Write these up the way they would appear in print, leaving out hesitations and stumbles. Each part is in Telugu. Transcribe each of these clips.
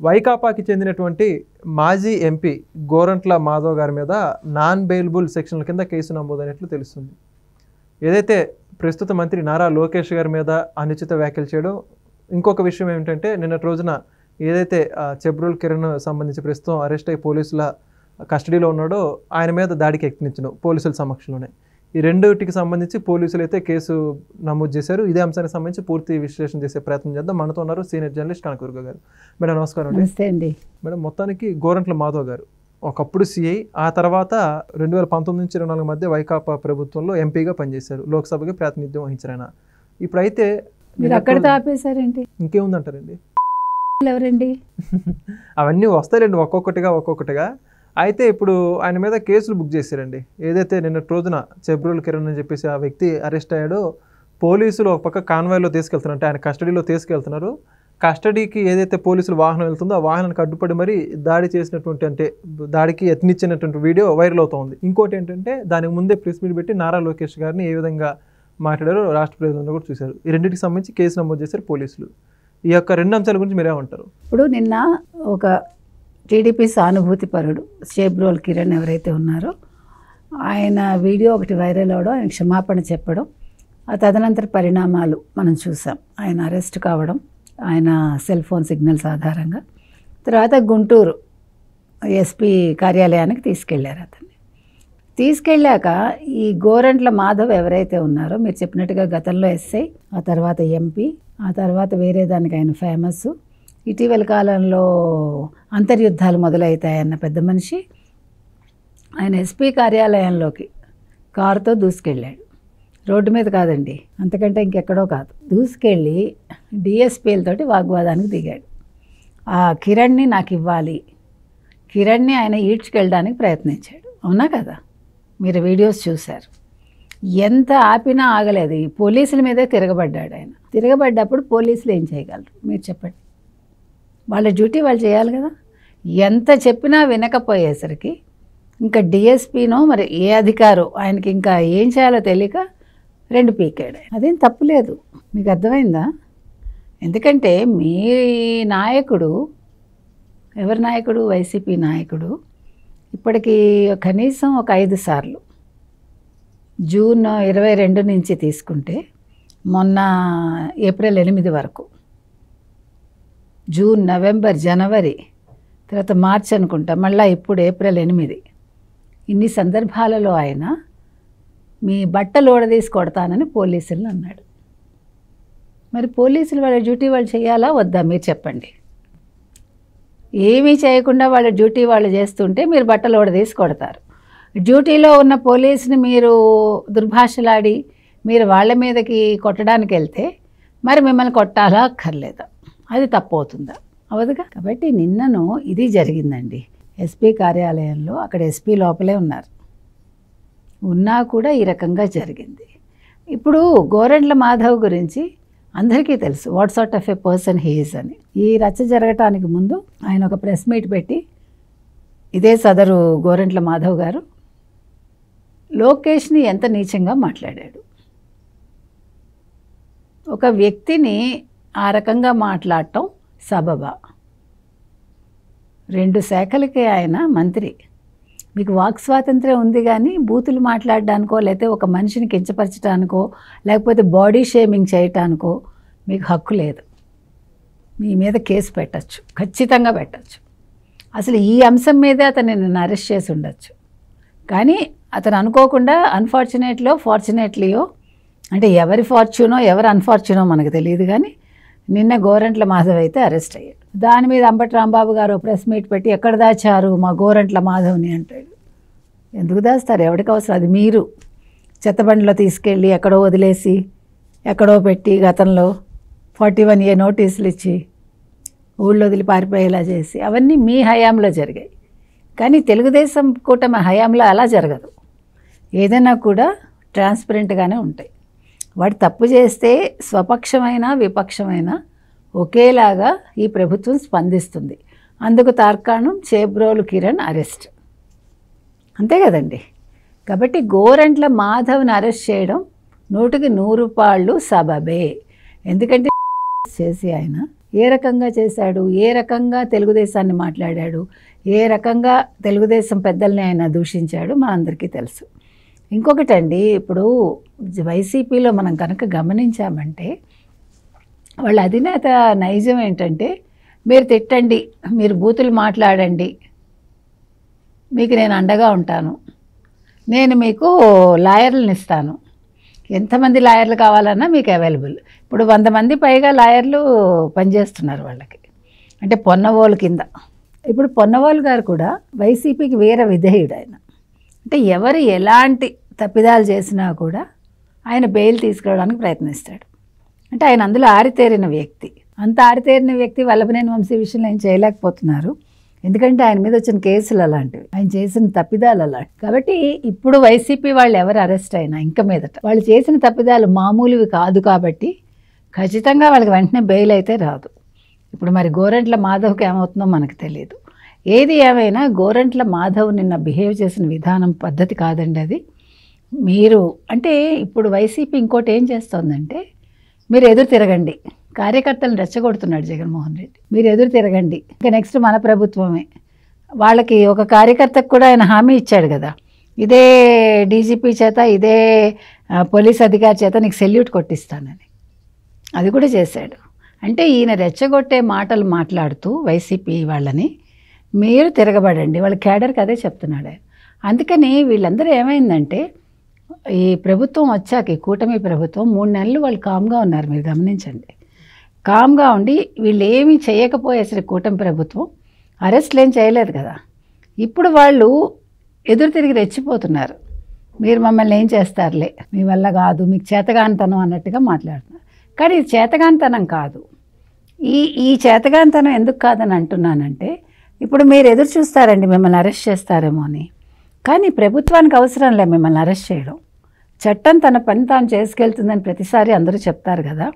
వైకాపాకి చెందినటువంటి మాజీ ఎంపీ గోరంట్ల మాధవ్ గారి మీద నాన్ బెయిలబుల్ సెక్షన్ల కింద కేసు నమోదైనట్లు తెలుస్తుంది. ఏదైతే ప్రస్తుత మంత్రి నారా లోకేష్ గారి మీద అనుచిత వ్యాఖ్యలు చేయడం, ఇంకొక విషయం ఏమిటంటే నిన్నటి రోజున ఏదైతే చెబ్రోల్ కిరణ్ సంబంధించి ప్రస్తుతం అరెస్ట్ అయ్యి పోలీసుల కస్టడీలో ఉన్నాడో ఆయన మీద దాడికి యత్నించడం పోలీసుల సమక్షంలోనే. ఈ రెండింటికి సంబంధించి పోలీసులు అయితే కేసు నమోదు చేశారు. ఇదే అంశానికి సంబంధించి పూర్తి విశ్లేషణ చేసే ప్రయత్నం చేద్దాం. మనతో ఉన్నారు సీనియర్ జర్నలిస్ట్ కనకదుర్గ గారు. మేడం నమస్కారం అండి. మేడం, మొత్తానికి గోరంట్ల మాధవ్ గారు ఒకప్పుడు సిఐ, ఆ తర్వాత 2019 నుంచి 2024 మధ్య వైకాపా ప్రభుత్వంలో ఎంపీగా పనిచేశారు, లోక్సభకి ప్రాతినిధ్యం వహించారు. ఇప్పుడైతే మీరు అక్కడితో ఆపేశారేంటి? ఇంకేముందంటారండి? ఎవరండి? అవన్నీ వస్తాయండి ఒక్కొక్కటిగా. అయితే ఇప్పుడు ఆయన మీద కేసులు బుక్ చేశారండి. ఏదైతే నిన్నటి రోజున చెబ్రోల్ కిరణ్ అని చెప్పేసి ఆ వ్యక్తి అరెస్ట్ అయ్యాడో, పోలీసులు ఒక పక్క కాన్వాయ్లో తీసుకెళ్తున్నారు, అంటే ఆయన కస్టడీలో తీసుకెళ్తున్నారు. కస్టడీకి ఏదైతే పోలీసులు వాహనం వెళ్తుందో ఆ వాహనానికి అడ్డుపడి మరి దాడి చేసినటువంటి, అంటే దాడికి యత్నించినటువంటి వీడియో వైరల్ అవుతుంది. ఇంకోటి ఏంటంటే దానికి ముందే ప్రెస్ మీట్ పెట్టి నారా లోకేష్ గారిని ఏ విధంగా మాట్లాడారో రాష్ట్ర ప్రజలందరూ కూడా చూశారు. ఈ రెండింటికి సంబంధించి కేసు నమోదు చేశారు పోలీసులు. ఈ యొక్క రెండు అంశాల గురించి మీరేమంటారు? ఇప్పుడు నిన్న ఒక టీడీపీ సానుభూతి పరుడు చెబ్రోల్ కిరణ్ ఎవరైతే ఉన్నారో ఆయన వీడియో ఒకటి వైరల్ అవడం, ఆయన క్షమాపణ చెప్పడం, ఆ తదనంతర పరిణామాలు మనం చూసాం. ఆయన అరెస్ట్ కావడం, ఆయన సెల్ ఫోన్ సిగ్నల్స్ ఆధారంగా. తర్వాత గుంటూరు ఎస్పీ కార్యాలయానికి తీసుకెళ్లారు. అతన్ని తీసుకెళ్ళాక ఈ గోరంట్ల మాధవ్ ఎవరైతే ఉన్నారో, మీరు చెప్పినట్టుగా గతంలో ఎస్ఐ, ఆ తర్వాత ఎంపీ, ఆ తర్వాత వేరే దానికి ఆయన ఫేమస్, ఇటీవల కాలంలో అంతర్యుద్ధాలు మొదలవుతాయన్న పెద్ద మనిషి, ఆయన ఎస్పీ కార్యాలయంలోకి కారుతో దూసుకెళ్ళాడు. రోడ్డు మీద కాదండి, అంతకంటే ఇంకెక్కడో కాదు. దూసుకెళ్ళి డిఎస్పీలతోటి వాగ్వాదానికి దిగాడు. ఆ కిరణ్ని నాకు ఇవ్వాలి, కిరణ్ని ఆయన ఈడ్చుకెళ్ళడానికి ప్రయత్నించాడు. అవునా కదా? మీరు వీడియోస్ చూశారు. ఎంత ఆపినా ఆగలేదు. ఈ పోలీసుల మీదే తిరగబడ్డాడు ఆయన. తిరగబడ్డప్పుడు పోలీసులు ఏం చేయగలరు మీరు చెప్పండి? వాళ్ళ డ్యూటీ వాళ్ళు చేయాలి కదా. ఎంత చెప్పినా వినకపోయేసరికి ఇంకా డిఎస్పీనో మరి ఏ అధికారో ఆయనకి ఇంకా ఏం చేయాలో తెలియక రెండు పీకాడు. అదేం తప్పులేదు, మీకు అర్థమైందా? ఎందుకంటే మీ నాయకుడు, ఎవరి నాయకుడు? వైసీపీ నాయకుడు. ఇప్పటికీ కనీసం ఒక 5 సార్లు, జూన్ 22 నుంచి తీసుకుంటే మొన్న ఏప్రిల్ 8 వరకు, జూన్, నవంబర్, జనవరి, తర్వాత మార్చి అనుకుంటా, మళ్ళీ ఇప్పుడు ఏప్రిల్ 8, ఇన్ని సందర్భాలలో ఆయన మీ బట్టలు ఓడదీసి కొడతానని పోలీసులను అన్నాడు. మరి పోలీసులు వాళ్ళ డ్యూటీ వాళ్ళు చేయాలా వద్దా మీరు చెప్పండి? ఏమీ చేయకుండా వాళ్ళ డ్యూటీ వాళ్ళు చేస్తుంటే మీరు బట్టలు ఓడదీసి కొడతారు. డ్యూటీలో ఉన్న పోలీసుని మీరు దుర్భాషలాడి మీరు వాళ్ళ మీదకి కొట్టడానికి వెళ్తే మరి మిమ్మల్ని కొట్టాలా అక్కర్లేదా? అది తప్పు అవుతుందా? అవదుగా. కాబట్టి నిన్నను ఇది జరిగిందండి ఎస్పీ కార్యాలయంలో. అక్కడ ఎస్పీ లోపలే ఉన్నారు, ఉన్నా కూడా ఈ రకంగా జరిగింది. ఇప్పుడు గోరంట్ల మాధవ్ గురించి అందరికీ తెలుసు, what sort of A person he is అని. ఈ రచ్చ జరగటానికి ముందు ఆయన ఒక ప్రెస్ మీట్ పెట్టి ఇదే సదరు గోరంట్ల మాధవ్ గారు లోకేష్ని ఎంత నీచంగా మాట్లాడాడు. ఒక వ్యక్తిని ఆ రకంగా మాట్లాడటం సబబా? 2 శాఖలకే ఆయన మంత్రి. మీకు వాక్ స్వాతంత్ర్యం ఉంది కానీ బూతులు మాట్లాడడానికో, లేకపోతే ఒక మనిషిని కించపరచడానికో, లేకపోతే బాడీ షేమింగ్ చేయటానికో మీకు హక్కు లేదు. మీ మీద కేసు పెట్టచ్చు, ఖచ్చితంగా పెట్టచ్చు. అసలు ఈ అంశం మీదే అతన్ని నిన్ను అరెస్ట్ చేసి ఉండొచ్చు. కానీ అతను అనుకోకుండా ఫార్చునేట్లీయో, అంటే ఎవరి ఫార్చ్యూనో ఎవరు అన్ఫార్చ్యూనో మనకు తెలియదు, కానీ నిన్న గోరంట్ల మాధవ్ అయితే అరెస్ట్ అయ్యాడు. దాని మీద అంబటి రాంబాబు గారు ప్రెస్ మీట్ పెట్టి ఎక్కడ దాచారు మా గోరంట్ల మాధవ్ని అంటాడు. ఎందుకు దాస్తారు? ఎవరికి అవసరం? అది మీరు చెత్తబండిలో తీసుకెళ్ళి ఎక్కడో వదిలేసి ఎక్కడో పెట్టి గతంలో 41A నోటీసులు ఇచ్చి ఊళ్ళో వదిలి పారిపోయేలా చేసి అవన్నీ మీ హయాంలో జరిగాయి. కానీ తెలుగుదేశం కూటమి హయాంలో అలా జరగదు. ఏదైనా కూడా ట్రాన్స్పరెంట్గానే ఉంటాయి. వాడు తప్పు చేస్తే స్వపక్షమైన విపక్షమైన ఒకేలాగా ఈ ప్రభుత్వం స్పందిస్తుంది. అందుకు తార్కాణం చెబ్రోల్ కిరణ్ అరెస్ట్, అంతే కదండి. కాబట్టి గోరంట్ల మాధవ్ని అరెస్ట్ చేయడం 100కి 100 పాళ్ళు సబబే. ఎందుకంటే చేసి ఆయన ఏ రకంగా చేశాడు, ఏ రకంగా తెలుగుదేశాన్ని మాట్లాడాడు, ఏ రకంగా తెలుగుదేశం పెద్దల్ని ఆయన దూషించాడు మనందరికీ తెలుసు. ఇంకొకటండి, ఇప్పుడు వైసీపీలో మనం కనుక గమనించామంటే వాళ్ళ అధినేత నైజం ఏంటంటే, మీరు తిట్టండి, మీరు బూతులు మాట్లాడండి, మీకు నేను అండగా ఉంటాను, నేను మీకు లాయర్లను ఇస్తాను, ఎంతమంది లాయర్లు కావాలన్నా మీకు అవైలబుల్. ఇప్పుడు 100 మంది పైగా లాయర్లు పనిచేస్తున్నారు వాళ్ళకి, అంటే పొన్నవోలు కింద. ఇప్పుడు పొన్నవోలు గారు కూడా వైసీపీకి వేరే విధేయుడు ఆయన. అంటే ఎవరు ఎలాంటి తప్పిదాలు చేసినా కూడా ఆయన బెయిల్ తీసుకురావడానికి ప్రయత్నిస్తాడు. అంటే ఆయన అందులో ఆరితేరిన వ్యక్తి. అంత ఆరితేరిన వ్యక్తి వల్లభనేని వంశీ విషయంలో ఏం చేయలేకపోతున్నారు, ఎందుకంటే ఆయన మీద వచ్చిన కేసులు అలాంటివి, ఆయన చేసిన తప్పిదాలు అలాంటివి. కాబట్టి ఇప్పుడు వైసీపీ వాళ్ళు ఎవరు అరెస్ట్ అయినా ఇంకా మీదట వాళ్ళు చేసిన తప్పిదాలు మామూలువి కాదు, కాబట్టి ఖచ్చితంగా వాళ్ళకి వెంటనే బెయిల్ అయితే రాదు. ఇప్పుడు మరి గోరంట్ల మాధవ్కి ఏమవుతుందో మనకు తెలియదు. ఏది ఏమైనా గోరంట్ల మాధవ్ నిన్న బిహేవ్ చేసిన విధానం పద్ధతి కాదండి అది. మీరు అంటే ఇప్పుడు వైసీపీ ఇంకోటి ఏం చేస్తోందంటే, మీరు ఎదురు తిరగండి, కార్యకర్తలను రెచ్చగొడుతున్నాడు జగన్మోహన్ రెడ్డి, మీరు ఎదురు తిరగండి, ఇంకా నెక్స్ట్ మన ప్రభుత్వమే. వాళ్ళకి ఒక కార్యకర్తకు కూడా ఆయన హామీ ఇచ్చాడు కదా, ఇదే డీజీపీ చేత, ఇదే పోలీస్ అధికారి చేత నీకు సెల్యూట్ కొట్టిస్తానని. అది కూడా చేశాడు. అంటే ఈయన రెచ్చగొట్టే మాటలు మాట్లాడుతూ వైసీపీ వాళ్ళని మీరు తిరగబడండి, వాళ్ళ క్యాడర్కి అదే చెప్తున్నాడు ఆయన. అందుకని వీళ్ళందరూ ఏమైందంటే, ఈ ప్రభుత్వం వచ్చాక, ఈ కూటమి ప్రభుత్వం 3 నెలలు వాళ్ళు కామ్గా ఉన్నారు. మీరు గమనించండి, కామ్గా ఉండి వీళ్ళు ఏమీ చేయకపోయేసరి కూటమి ప్రభుత్వం అరెస్ట్లు ఏం చేయలేదు కదా. ఇప్పుడు వాళ్ళు ఎదురు తిరిగి రెచ్చిపోతున్నారు, మీరు మమ్మల్ని ఏం చేస్తారులే, మీ వల్ల కాదు, మీకు చేతగానితనం అన్నట్టుగా మాట్లాడుతున్నారు. కానీ ఇది చేతగానితనం కాదు. ఈ చేతగానితనం ఎందుకు కాదని అంటున్నానంటే, ఇప్పుడు మీరు ఎదురు చూస్తారండి మిమ్మల్ని అరెస్ట్ చేస్తారేమో అని, కానీ ప్రభుత్వానికి అవసరం లే మిమ్మల్ని అరెస్ట్ చేయడం. చట్టం తన పని తాను చేసుకెళ్తుందని ప్రతిసారి అందరూ చెప్తారు కదా,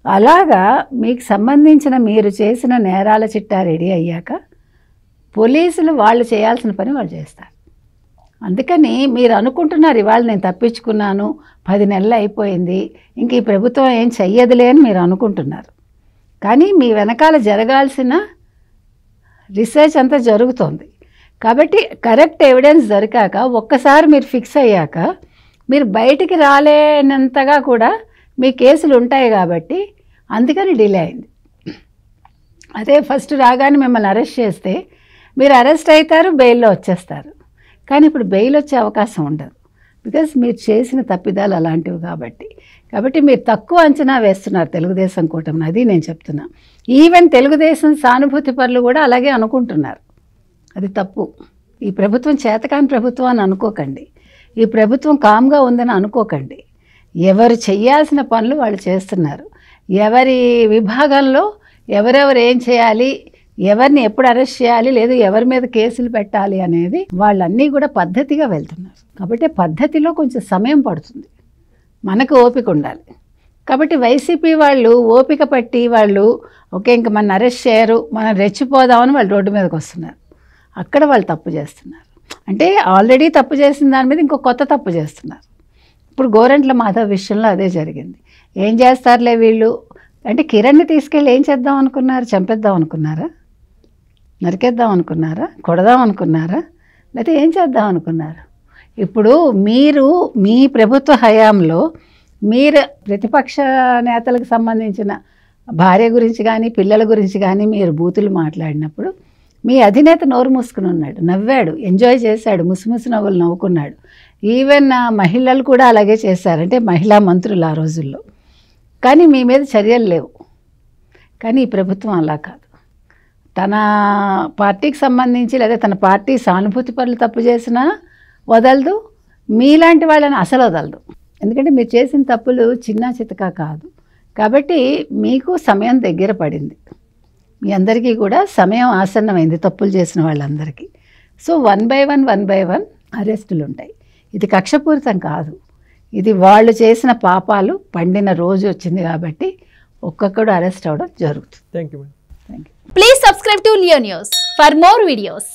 అలాగా మీకు సంబంధించిన మీరు చేసిన నేరాల చిట్టా రెడీ అయ్యాక పోలీసులు వాళ్ళు చేయాల్సిన పని వాళ్ళు చేస్తారు. అందుకని మీరు అనుకుంటున్నారు ఇవాళ నేను తప్పించుకున్నాను, 10 నెలలు అయిపోయింది, ఇంక ఈ ప్రభుత్వం ఏం చెయ్యదులే అని మీరు అనుకుంటున్నారు. కానీ మీ వెనకాల జరగాల్సిన రీసెర్చ్ అంతా జరుగుతోంది. కాబట్టి కరెక్ట్ ఎవిడెన్స్ దొరికాక, ఒక్కసారి మీరు ఫిక్స్ అయ్యాక మీరు బయటికి రాలేనంతగా కూడా మీ కేసులు ఉంటాయి. కాబట్టి అందుకని డిలే అయింది. అదే ఫస్ట్ రాగానే మిమ్మల్ని అరెస్ట్ చేస్తే మీరు అరెస్ట్ అవుతారు, బెయిల్లో వచ్చేస్తారు. కానీ ఇప్పుడు బెయిల్ వచ్చే అవకాశం ఉండదు, బికాజ్ మీరు చేసిన తప్పిదాలు అలాంటివి. కాబట్టి మీరు తక్కువ అంచనా వేస్తున్నారు తెలుగుదేశం కూటమిని, అది నేను చెప్తున్నా. ఈవెన్ తెలుగుదేశం సానుభూతి పరులు కూడా అలాగే అనుకుంటున్నారు, అది తప్పు. ఈ ప్రభుత్వం చేతకాని ప్రభుత్వం అని అనుకోకండి, ఈ ప్రభుత్వం కామ్గా ఉందని అనుకోకండి. ఎవరు చేయాల్సిన పనులు వాళ్ళు చేస్తున్నారు. ఎవరి విభాగంలో ఎవరెవరు ఏం చేయాలి, ఎవరిని ఎప్పుడు అరెస్ట్ చేయాలి, లేదు ఎవరి మీద కేసులు పెట్టాలి అనేది వాళ్ళన్నీ కూడా పద్ధతిగా వెళ్తున్నారు. కాబట్టి పద్ధతిలో కొంచెం సమయం పడుతుంది, మనకు ఓపిక ఉండాలి. కాబట్టి వైసీపీ వాళ్ళు ఓపిక పట్టి వాళ్ళు ఓకే ఇంక మన అరెస్ట్ చేయరు, మనం రెచ్చిపోదామని వాళ్ళు రోడ్డు మీదకి వస్తున్నారు. అక్కడ వాళ్ళు తప్పు చేస్తున్నారు. అంటే ఆల్రెడీ తప్పు చేసిన దాని మీద ఇంకో కొత్త తప్పు చేస్తున్నారు. ఇప్పుడు గోరంట్ల మాధవ్ విషయంలో అదే జరిగింది. ఏం చేస్తారులే వీళ్ళు అంటే, కిరణ్ని తీసుకెళ్ళి ఏం చేద్దాం అనుకున్నారు? చంపేద్దాం అనుకున్నారా? నరికేద్దాం అనుకున్నారా? కొడదాం అనుకున్నారా? లేకపోతే ఏం చేద్దాం అనుకున్నారు? ఇప్పుడు మీరు మీ ప్రభుత్వ హయాంలో మీరు ప్రతిపక్ష నేతలకు సంబంధించిన భార్య గురించి కానీ పిల్లల గురించి కానీ మీరు బూతులు మాట్లాడినప్పుడు మీ అధినేత నోరు మూసుకుని ఉన్నాడు, నవ్వాడు, ఎంజాయ్ చేశాడు, ముసిముసి నవ్వులు నవ్వుకున్నాడు. ఈవెన్ మహిళలు కూడా అలాగే చేశారు, అంటే మహిళా మంత్రులు ఆ రోజుల్లో. కానీ మీ మీద చర్యలు లేవు. కానీ ఈ ప్రభుత్వం అలా కాదు. తన పార్టీకి సంబంధించి లేదా తన పార్టీ సానుభూతి పరులు తప్పు చేసినా వదలదు, మీలాంటి వాళ్ళని అసలు వదలదు. ఎందుకంటే మీరు చేసిన తప్పులు చిన్న చితకా కాదు. కాబట్టి మీకు సమయం దగ్గర పడింది, మీ అందరికీ కూడా సమయం ఆసన్నమైంది తప్పులు చేసిన వాళ్ళందరికీ. సో 1 by 1 అరెస్టులు ఉంటాయి. ఇది కక్షపూరితం కాదు, ఇది వాళ్ళు చేసిన పాపాలు పండిన రోజు వచ్చింది కాబట్టి ఒక్కొక్కడు అరెస్ట్ అవ్వడం జరుగుతుంది. Thank you. Please subscribe to Leo News for more videos.